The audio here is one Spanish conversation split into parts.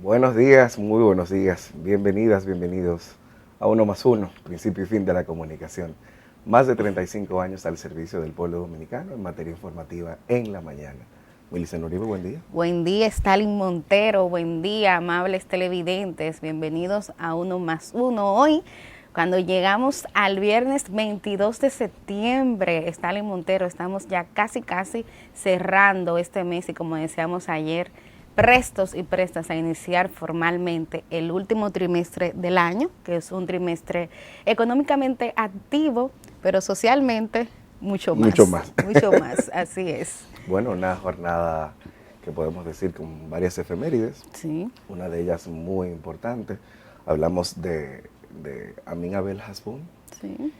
Buenos días, muy buenos días. Bienvenidas, bienvenidos a Uno más Uno, principio y fin de la comunicación. Más de 35 años al servicio del pueblo dominicano en materia informativa en la mañana. Milicen Uribe, buen día. Buen día, Stalin Montero. Buen día, amables televidentes. Bienvenidos a Uno más Uno. Hoy, cuando llegamos al viernes 22 de septiembre, Stalin Montero, estamos ya casi cerrando este mes y, como decíamos ayer, prestos y prestas a iniciar formalmente el último trimestre del año, que es un trimestre económicamente activo, pero socialmente mucho más. Mucho más, así es. Bueno, una jornada que podemos decir con varias efemérides. Sí. Una de ellas muy importante. Hablamos de Amin Abel Hasbún. Sí.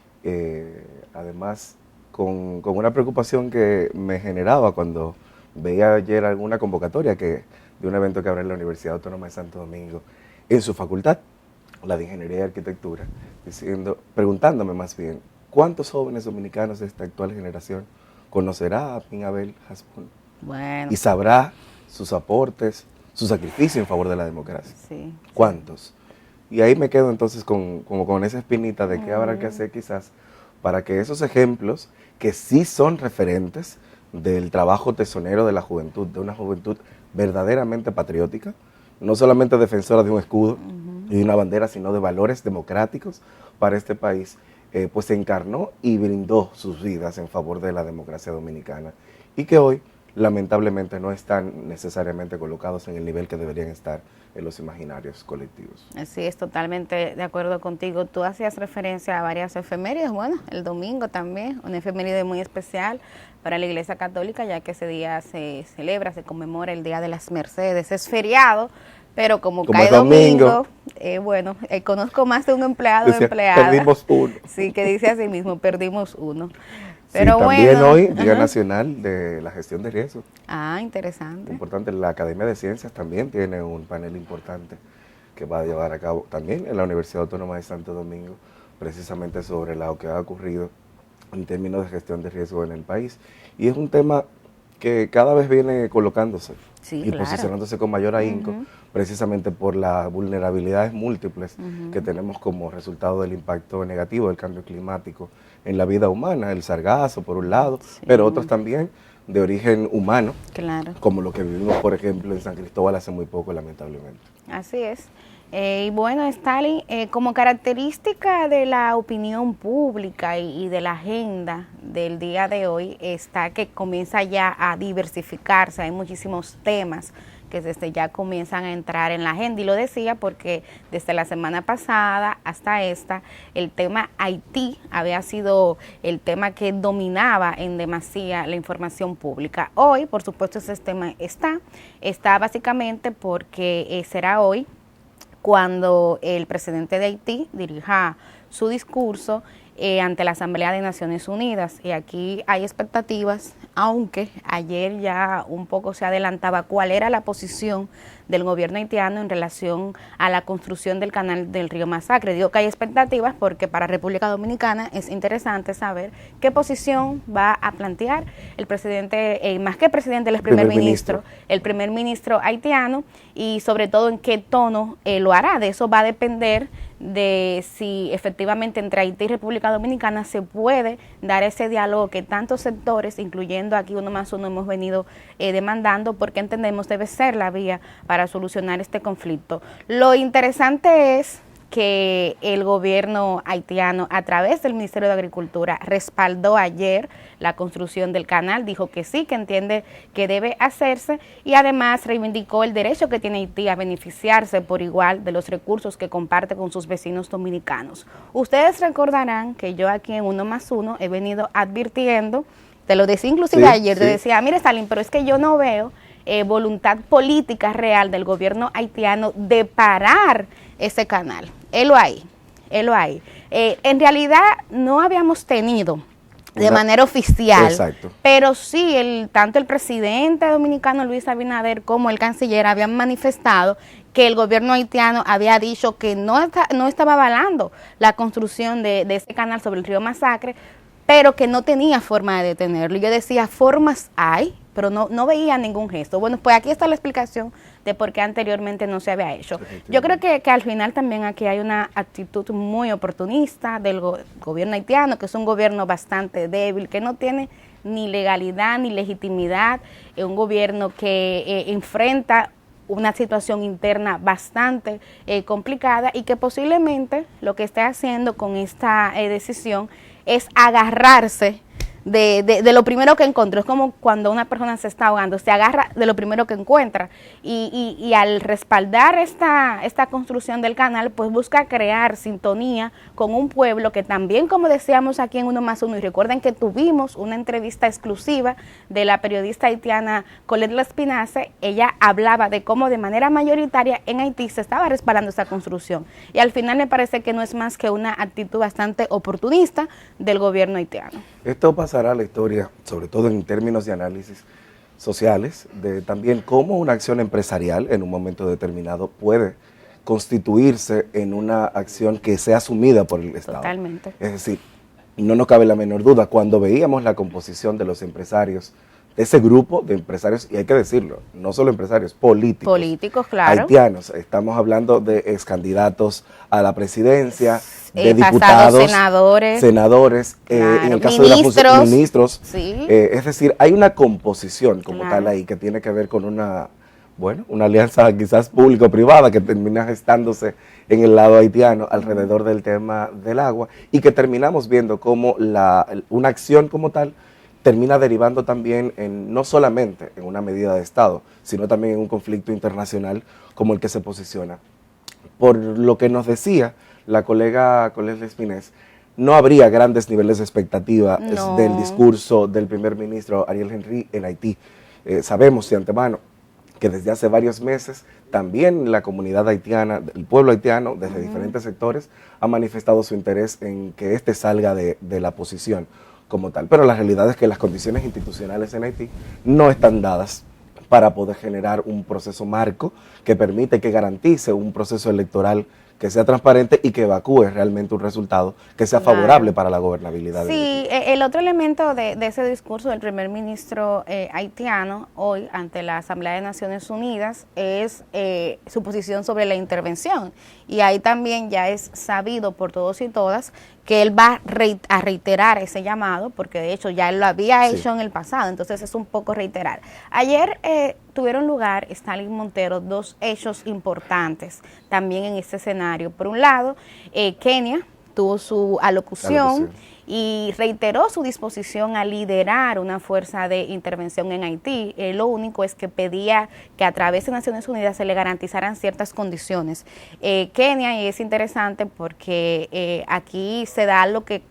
Además, con una preocupación que me generaba cuando veía ayer alguna convocatoria de un evento que habrá en la Universidad Autónoma de Santo Domingo, en su facultad, la de Ingeniería y Arquitectura, preguntándome más bien, ¿cuántos jóvenes dominicanos de esta actual generación conocerá a Amin Abel Hasbún? Bueno. Y sabrá sus aportes, su sacrificio en favor de la democracia. Sí. ¿Cuántos? Y ahí me quedo entonces con esa espinita de qué habrá que hacer quizás para que esos ejemplos, que sí son referentes del trabajo tesonero de la juventud, de una juventud verdaderamente patriótica, no solamente defensora de un escudo y de una bandera, sino de valores democráticos para este país, pues se encarnó y brindó sus vidas en favor de la democracia dominicana y que hoy lamentablemente no están necesariamente colocados en el nivel que deberían estar en los imaginarios colectivos. Así es, totalmente de acuerdo contigo. Tú hacías referencia a varias efemérides, bueno, el domingo también, una efeméride muy especial para la Iglesia Católica, ya que ese día se celebra, se conmemora el Día de las Mercedes, es feriado, pero como cae domingo, conozco más de un empleado o empleada. Perdimos uno. Sí, que dice así mismo, perdimos uno. Pero sí, también bueno, hoy, Día Nacional de la Gestión de Riesgos. Ah, interesante. Importante, la Academia de Ciencias también tiene un panel importante que va a llevar a cabo también en la Universidad Autónoma de Santo Domingo, precisamente sobre lo que ha ocurrido en términos de gestión de riesgo en el país. Y es un tema que cada vez viene colocándose y posicionándose con mayor ahínco, precisamente por las vulnerabilidades múltiples que tenemos como resultado del impacto negativo del cambio climático en la vida humana, el sargazo por un lado, pero otros también de origen humano, como lo que vivimos, por ejemplo, en San Cristóbal hace muy poco, lamentablemente. Así es. Y bueno, Stalin, como característica de la opinión pública y de la agenda del día de hoy está que comienza ya a diversificarse, hay muchísimos temas que desde ya comienzan a entrar en la agenda, y lo decía porque desde la semana pasada hasta esta, el tema Haití había sido el tema que dominaba en demasía la información pública. Hoy, por supuesto, ese tema está básicamente porque será hoy cuando el presidente de Haití dirija su discurso ante la Asamblea de Naciones Unidas, y aquí hay expectativas, aunque ayer ya un poco se adelantaba cuál era la posición del gobierno haitiano en relación a la construcción del canal del río Masacre. Digo que hay expectativas porque para República Dominicana es interesante saber qué posición va a plantear el presidente, más que presidente, el primer ministro haitiano, y sobre todo en qué tono lo hará. De eso va a depender de si efectivamente entre Haití y República Dominicana se puede dar ese diálogo que tantos sectores, incluyendo aquí Uno más Uno, hemos venido demandando, porque entendemos debe ser la vía para solucionar este conflicto. Lo interesante es que el gobierno haitiano, a través del Ministerio de Agricultura, respaldó ayer la construcción del canal, dijo que sí, que entiende que debe hacerse, y además reivindicó el derecho que tiene Haití a beneficiarse por igual de los recursos que comparte con sus vecinos dominicanos. Ustedes recordarán que yo aquí en Uno más Uno he venido advirtiendo, te lo decía inclusive ayer, te decía, mire Stalin, pero es que yo no veo voluntad política real del gobierno haitiano de parar ese canal. Helo ahí. En realidad no habíamos tenido de manera oficial, pero sí tanto el presidente dominicano Luis Abinader como el canciller habían manifestado que el gobierno haitiano había dicho que no estaba avalando la construcción de ese canal sobre el río Masacre, pero que no tenía forma de detenerlo. Yo decía, formas hay, pero no veía ningún gesto. Bueno, pues aquí está la explicación de por qué anteriormente no se había hecho. Yo creo que al final también aquí hay una actitud muy oportunista del gobierno haitiano, que es un gobierno bastante débil, que no tiene ni legalidad ni legitimidad, un gobierno que enfrenta una situación interna bastante complicada y que posiblemente lo que esté haciendo con esta decisión es agarrarse de lo primero que encontró. Es como cuando una persona se está ahogando, se agarra de lo primero que encuentra y al respaldar esta construcción del canal, pues busca crear sintonía con un pueblo que también, como decíamos aquí en Uno más Uno, y recuerden que tuvimos una entrevista exclusiva de la periodista haitiana Colette Lespinace. Ella hablaba de cómo de manera mayoritaria en Haití se estaba respaldando esta construcción, y al final me parece que no es más que una actitud bastante oportunista del gobierno haitiano. Esto pasará a la historia, sobre todo en términos de análisis sociales, de también cómo una acción empresarial en un momento determinado puede constituirse en una acción que sea asumida por el Estado. Totalmente. Es decir, no nos cabe la menor duda, cuando veíamos la composición de los empresarios, de ese grupo de empresarios, y hay que decirlo, no solo empresarios, políticos. Políticos, claro. Haitianos, estamos hablando de excandidatos a la presidencia, de diputados, senadores, claro, en el caso ministros, de los ministros. Sí. Es decir, hay una composición como Claro. tal ahí que tiene que ver con una alianza quizás público-privada que termina gestándose en el lado haitiano alrededor del tema del agua, y que terminamos viendo como una acción como tal termina derivando también no solamente en una medida de Estado, sino también en un conflicto internacional como el que se posiciona. Por lo que nos decía la colega Colette Lespinace, no habría grandes niveles de expectativa del discurso del primer ministro Ariel Henry en Haití. Sabemos de antemano que desde hace varios meses también la comunidad haitiana, el pueblo haitiano, desde diferentes sectores, ha manifestado su interés en que éste salga de la posición como tal. Pero la realidad es que las condiciones institucionales en Haití no están dadas para poder generar un proceso marco que permite, que garantice un proceso electoral que sea transparente y que evacúe realmente un resultado que sea favorable para la gobernabilidad. Sí, el otro elemento de ese discurso del primer ministro haitiano hoy ante la Asamblea de Naciones Unidas es su posición sobre la intervención. Y ahí también ya es sabido por todos y todas que él va a reiterar ese llamado, porque de hecho ya él lo había hecho en el pasado, entonces es un poco reiterar. Ayer tuvieron lugar, Stalin Montero, dos hechos importantes también en este escenario. Por un lado, Kenia tuvo su alocución y reiteró su disposición a liderar una fuerza de intervención en Haití. Lo único es que pedía que a través de Naciones Unidas se le garantizaran ciertas condiciones. Kenia, y es interesante porque aquí se da lo que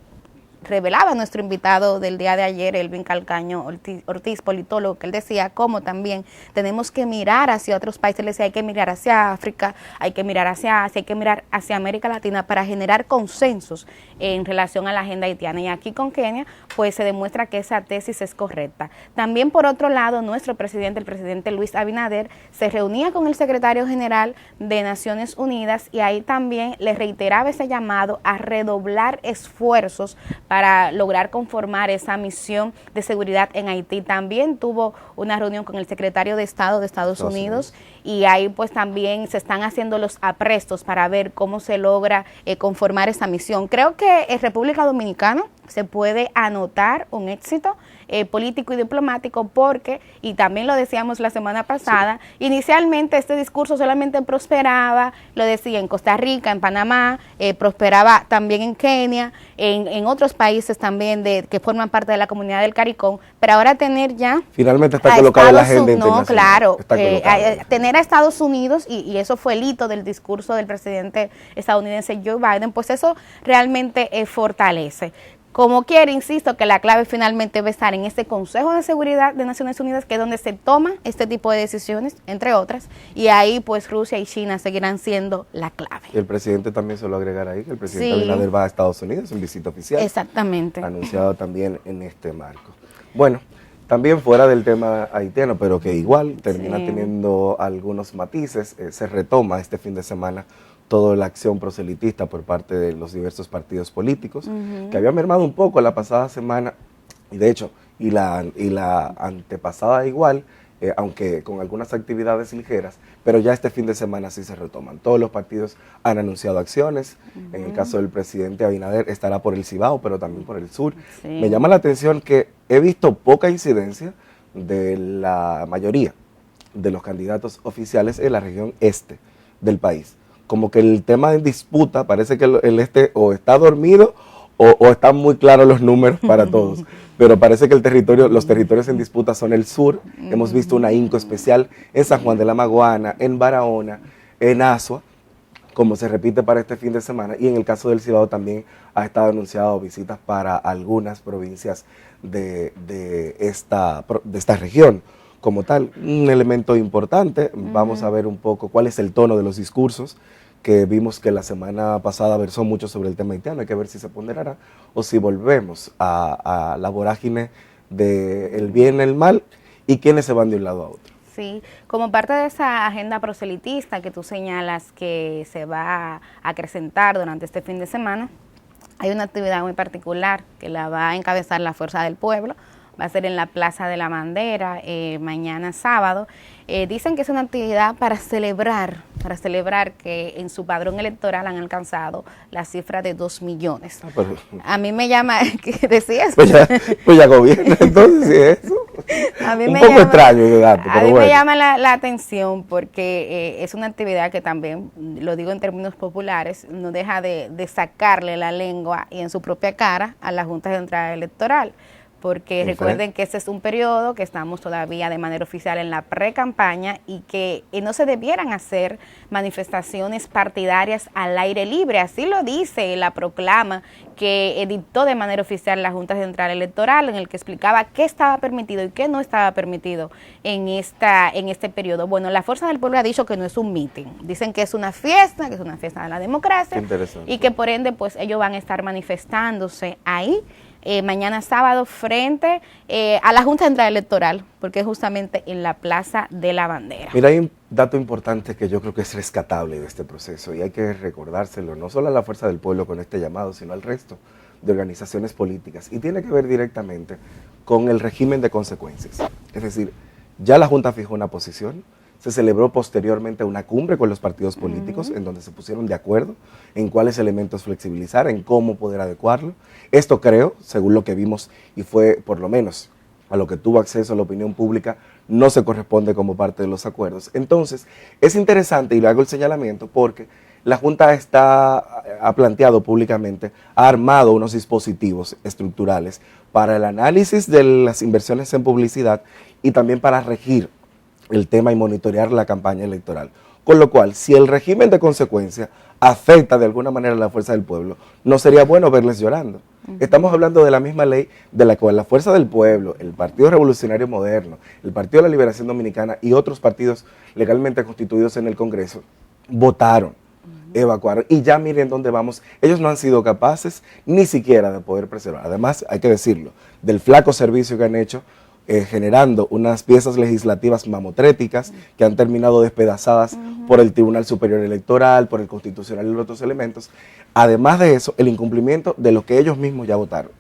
revelaba nuestro invitado del día de ayer, Elvin Calcaño Ortiz, politólogo, que él decía cómo también tenemos que mirar hacia otros países. Él decía, hay que mirar hacia África, hay que mirar hacia Asia, hay que mirar hacia América Latina para generar consensos en relación a la agenda haitiana. Y aquí con Kenia, pues se demuestra que esa tesis es correcta. También, por otro lado, nuestro presidente, el presidente Luis Abinader, se reunía con el secretario general de Naciones Unidas y ahí también le reiteraba ese llamado a redoblar esfuerzos para lograr conformar esa misión de seguridad en Haití. También tuvo una reunión con el secretario de Estado de Estados Unidos y ahí pues también se están haciendo los aprestos para ver cómo se logra conformar esa misión. Creo que en República Dominicana se puede anotar un éxito político y diplomático porque, y también lo decíamos la semana pasada, inicialmente este discurso solamente prosperaba, lo decía, en Costa Rica, en Panamá, prosperaba también en Kenia, en otros países también que forman parte de la comunidad del CARICOM, pero ahora tener ya... Finalmente está colocado en la agenda internacional. No, claro, tener a Estados Unidos, y eso fue el hito del discurso del presidente estadounidense Joe Biden, pues eso realmente fortalece. Como quiera, insisto, que la clave finalmente va a estar en este Consejo de Seguridad de Naciones Unidas, que es donde se toman este tipo de decisiones, entre otras, y ahí pues Rusia y China seguirán siendo la clave. Y el presidente también se lo agregará ahí, que el presidente Abinader va a Estados Unidos en visita oficial. Exactamente. Anunciado también en este marco. Bueno, también fuera del tema haitiano, pero que igual termina teniendo algunos matices, se retoma este fin de semana toda la acción proselitista por parte de los diversos partidos políticos, que había mermado un poco la pasada semana, y de hecho y la antepasada igual, aunque con algunas actividades ligeras, pero ya este fin de semana sí se retoman. Todos los partidos han anunciado acciones. En el caso del presidente Abinader estará por el Cibao, pero también por el sur. Sí. Me llama la atención que he visto poca incidencia de la mayoría de los candidatos oficiales en la región este del país. Como que el tema en disputa parece que el este o está dormido o están muy claros los números para todos. Pero parece que los territorios en disputa son el sur. Hemos visto un ahínco especial en San Juan de la Maguana, en Barahona, en Azua, como se repite para este fin de semana. Y en el caso del Cibao también ha estado anunciado visitas para algunas provincias de esta región como tal. Un elemento importante, vamos a ver un poco cuál es el tono de los discursos, que vimos que la semana pasada versó mucho sobre el tema haitiano. Hay que ver si se ponderará o si volvemos a la vorágine del bien y el mal y quiénes se van de un lado a otro. Sí, como parte de esa agenda proselitista que tú señalas que se va a acrecentar durante este fin de semana, hay una actividad muy particular que la va a encabezar la Fuerza del Pueblo. Va a ser en la Plaza de la Bandera, mañana sábado. Dicen que es una actividad para celebrar que en su padrón electoral han alcanzado la cifra de 2 millones. A mí me llama, ¿qué decías? Pues ya gobierna, entonces, ¿sí es eso? A mí un me poco llama, extraño el dato, pero a mí bueno. me llama la atención porque es una actividad que también, lo digo en términos populares, no deja de sacarle la lengua y en su propia cara a la Junta Central Electoral. Porque recuerden que este es un periodo que estamos todavía de manera oficial en la pre-campaña y que no se debieran hacer manifestaciones partidarias al aire libre. Así lo dice la proclama que editó de manera oficial la Junta Central Electoral, en el que explicaba qué estaba permitido y qué no estaba permitido en este periodo. Bueno, la Fuerza del Pueblo ha dicho que no es un meeting. Dicen que es una fiesta de la democracia y que por ende pues ellos van a estar manifestándose ahí. Mañana sábado frente a la Junta Central Electoral, porque es justamente en la Plaza de la Bandera. Mira, hay un dato importante que yo creo que es rescatable de este proceso y hay que recordárselo, no solo a la Fuerza del Pueblo con este llamado, sino al resto de organizaciones políticas, y tiene que ver directamente con el régimen de consecuencias. Es decir, ya la Junta fijó una posición. Se celebró posteriormente una cumbre con los partidos políticos en donde se pusieron de acuerdo en cuáles elementos flexibilizar, en cómo poder adecuarlo. Esto creo, según lo que vimos y fue por lo menos a lo que tuvo acceso a la opinión pública, no se corresponde como parte de los acuerdos. Entonces, es interesante y le hago el señalamiento porque la Junta ha planteado públicamente, ha armado unos dispositivos estructurales para el análisis de las inversiones en publicidad y también para regir el tema y monitorear la campaña electoral. Con lo cual, si el régimen de consecuencia afecta de alguna manera a la Fuerza del Pueblo, no sería bueno verles llorando. Estamos hablando de la misma ley de la cual la Fuerza del Pueblo, el Partido Revolucionario Moderno, el Partido de la Liberación Dominicana y otros partidos legalmente constituidos en el Congreso votaron, evacuaron, y ya miren dónde vamos. Ellos no han sido capaces ni siquiera de poder preservar. Además, hay que decirlo, del flaco servicio que han hecho, generando unas piezas legislativas mamotréticas que han terminado despedazadas por el Tribunal Superior Electoral, por el Constitucional y otros elementos. Además de eso, el incumplimiento de lo que ellos mismos ya votaron.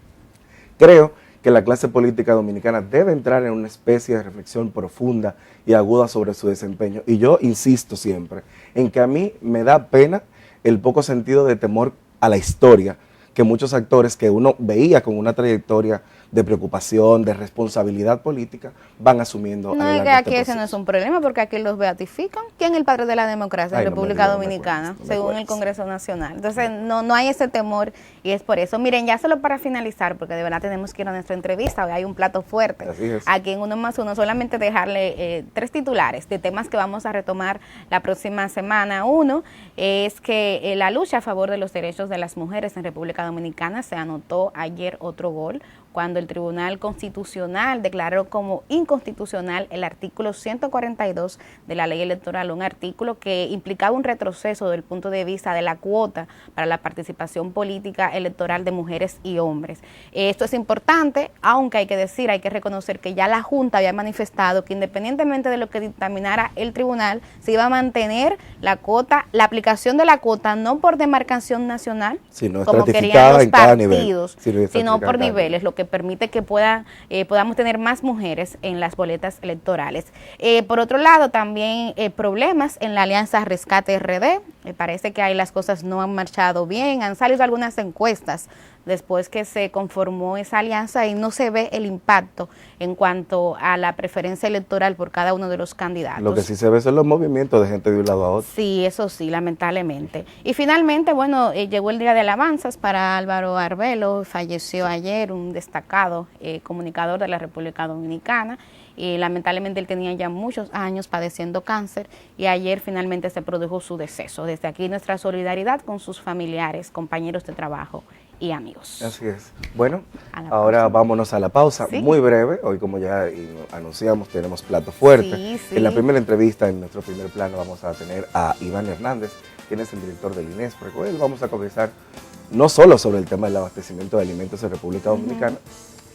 Creo que la clase política dominicana debe entrar en una especie de reflexión profunda y aguda sobre su desempeño. Y yo insisto siempre en que a mí me da pena el poco sentido de temor a la historia que muchos actores que uno veía con una trayectoria de preocupación, de responsabilidad política, van asumiendo. No, es que aquí ese no es un problema, porque aquí los beatifican. ¿Quién es el padre de la democracia en República Dominicana? Según el Congreso Nacional. Entonces, no hay ese temor y es por eso. Miren, ya solo para finalizar, porque de verdad tenemos que ir a nuestra entrevista, hoy hay un plato fuerte. Así es. Aquí en Uno más Uno, solamente dejarle 3 titulares de temas que vamos a retomar la próxima semana. Uno es que la lucha a favor de los derechos de las mujeres en República Dominicana se anotó ayer otro gol, cuando el Tribunal Constitucional declaró como inconstitucional el artículo 142 de la ley electoral, un artículo que implicaba un retroceso desde el punto de vista de la cuota para la participación política electoral de mujeres y hombres. Esto es importante, aunque hay que decir, hay que reconocer que ya la Junta había manifestado que independientemente de lo que dictaminara el tribunal, se iba a mantener la cuota, la aplicación de la cuota, no por demarcación nacional, sino como querían los partidos, sino por niveles, lo que que permite que podamos tener más mujeres en las boletas electorales. Por otro lado, también problemas en la Alianza Rescate RD. Me parece que ahí las cosas no han marchado bien. Han salido algunas encuestas después que se conformó esa alianza y no se ve el impacto en cuanto a la preferencia electoral por cada uno de los candidatos. Lo que sí se ve son los movimientos de gente de un lado a otro. Sí, eso sí, lamentablemente. Y finalmente, bueno, llegó el día de alabanzas para Álvaro Arbelo, falleció ayer, un destacado comunicador de la República Dominicana. Y lamentablemente él tenía ya muchos años padeciendo cáncer y ayer finalmente se produjo su deceso. Desde aquí nuestra solidaridad con sus familiares, compañeros de trabajo y amigos. Así es. Bueno, ahora vámonos a la pausa, ¿Sí? Muy breve. Hoy, como ya anunciamos, tenemos plato fuerte. Sí, sí. En la primera entrevista, en nuestro primer plano, vamos a tener a Iván Hernández, quien es el director del INESPRE. Con él vamos a conversar no solo sobre el tema del abastecimiento de alimentos en República Dominicana,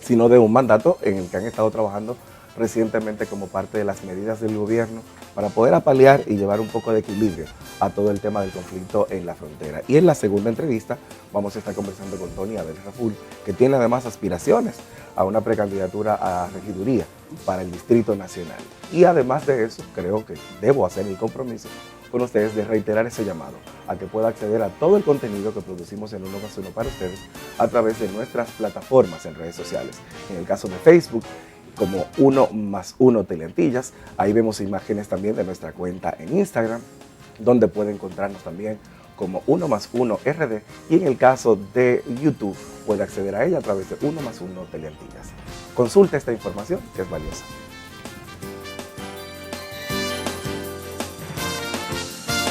sino de un mandato en el que han estado trabajando recientemente como parte de las medidas del gobierno para poder apalear y llevar un poco de equilibrio a todo el tema del conflicto en la frontera. Y en la segunda entrevista vamos a estar conversando con Tony Abel Raful, que tiene además aspiraciones a una precandidatura a regiduría para el Distrito Nacional. Y además de eso, creo que debo hacer el compromiso con ustedes de reiterar ese llamado a que pueda acceder a todo el contenido que producimos en Uno más Uno para ustedes a través de nuestras plataformas en redes sociales. En el caso de Facebook, como Uno más Uno Teleantillas. Ahí vemos imágenes también de nuestra cuenta en Instagram, donde puede encontrarnos también como Uno más Uno RD, y en el caso de YouTube puede acceder a ella a través de Uno más Uno Teleantillas. Consulta esta información que es valiosa.